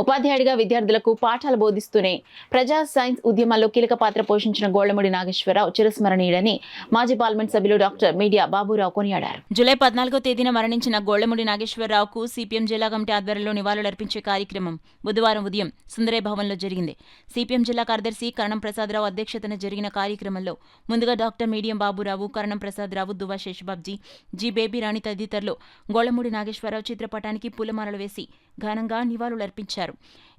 ఉపాధ్యాయుడిగా విద్యార్థులకు పాఠాలు బోధిస్తూనే ప్రజా సైన్స్ ఉద్యమాల్లో కీలక పాత్ర పోషించిన గోళ్లమూడి నాగేశ్వరరావు చిరస్మరణీయుడని మాజీ పార్లమెంట్ సభ్యులు డాక్టర్ మీడియా బాబురావు కొనియాడారు. జూలై 14వ తేదీన మరణించిన గోళ్లమూడి నాగేశ్వరరావుకు సిపిఎం జిల్లా కమిటీ ఆధ్వర్యంలో నివాళులర్పించే కార్యక్రమం బుధవారం ఉదయం సుందరయ్య భవన్లో జరిగింది. సిపిఎం జిల్లా కార్యదర్శి కరణం ప్రసాదరావు అధ్యక్షతన జరిగిన కార్యక్రమంలో ముందుగా డాక్టర్ మీడియం బాబురావు, కరణం ప్రసాదరావు, దువ్వా శేషబాబ్జీ, జి బేబీ రాణి తదితరులు గోళ్లమూడి నాగేశ్వరరావు చిత్రపటానికి పూలమాలలు వేసి ఘనంగా నివాళులర్పించారు.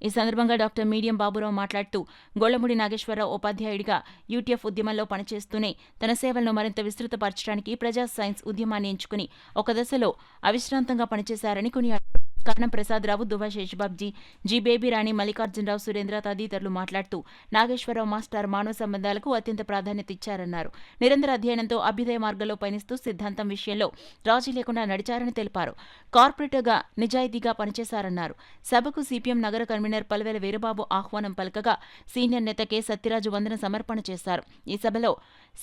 ఈ సందర్భంగా డాక్టర్ మీడియం బాబురావు మాట్లాడుతూ గోళ్లమూడి నాగేశ్వరరావు ఉపాధ్యాయుడిగా యూటీఎఫ్ ఉద్యమంలో పనిచేస్తూనే తన సేవలను మరింత విస్తృతపరచడానికి ప్రజా సైన్స్ ఉద్యమాన్ని ఎంచుకుని ఒక దశలో అవిశ్రాంతంగా పనిచేశారని కొనియాడారు. కరణం ప్రసాదరావు, దువ్వా శేషబాబ్జీ, జి బేబీ రాణి, మల్లికార్జునరావు, సురేంద్ర తదితరులు మాట్లాడుతూ నాగేశ్వరరావు మాస్టర్ మానవ సంబంధాలకు అత్యంత ప్రాధాన్యత ఇచ్చారన్నారు. నిరంతర అధ్యయనంతో అభ్యుదయ మార్గంలో పయనిస్తూ సిద్ధాంతం విషయంలో రాజీ లేకుండా నడిచారని తెలిపారు. కార్పొరేటర్గా నిజాయితీగా పనిచేశారన్నారు. సభకు సిపిఎం నగర కన్వీనర్ పల్వెల వీరబాబు ఆహ్వానం పలకగా సీనియర్ నేత కె సత్యరాజు వందన సమర్పణ చేశారు. ఈ సభలో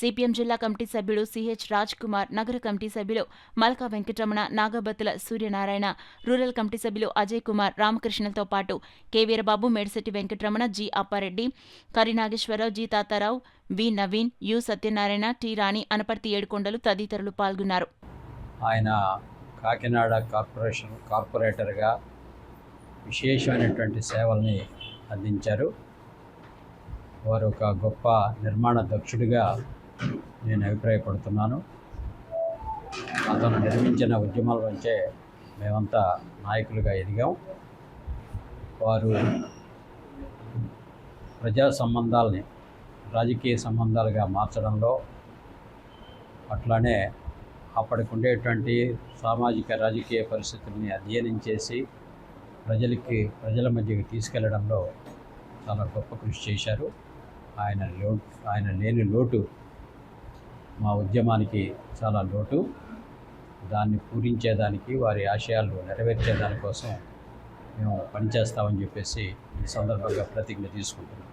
సిపిఎం జిల్లా కమిటీ సభ్యుడు సిహెచ్ రాజ్ కుమార్, నగర కమిటీ సభ్యులు మల్కా వెంకటరమణ, నాగబత్తుల సూర్యనారాయణ, రూరల్ కమిటీ సభ్యులు అజయ్ కుమార్, రామకృష్ణలతో పాటు K Veerababu, Medisetti Venkataramana, G Appareddy, Kari Nageswararao, G Tatarao, V Naveen, U Satyanarayana, T Rani, Anaparthi Yedukondalu తదితరులు పాల్గొన్నారు. ఆయన కాకినాడ కార్పొరేటర్గా విశేషమైనటువంటి సేవల్ని అందించారు. వారు ఒక గొప్ప నిర్మాణ దక్షుడిగా నేను అభిప్రాయపడుతున్నాను. అతను నిర్మించిన ఉద్యమాల నుంచే మేమంతా నాయకులుగా ఎదిగాం. వారు ప్రజా సంబంధాలని రాజకీయ సంబంధాలుగా మార్చడంలో, అట్లానే అప్పటికి ఉండేటువంటి సామాజిక రాజకీయ పరిస్థితుల్ని అధ్యయనం చేసి ప్రజల మధ్యకి తీసుకెళ్లడంలో చాలా గొప్ప కృషి చేశారు. ఆయన లేని లోటు మా ఉద్యమానికి చాలా లోటు. దాన్ని పూరించేదానికి, వారి ఆశయాలు నెరవేర్చేదానికోసం మేము పనిచేస్తామని చెప్పేసి ఈ సందర్భంగా ప్రతిజ్ఞ తీసుకుంటున్నాం.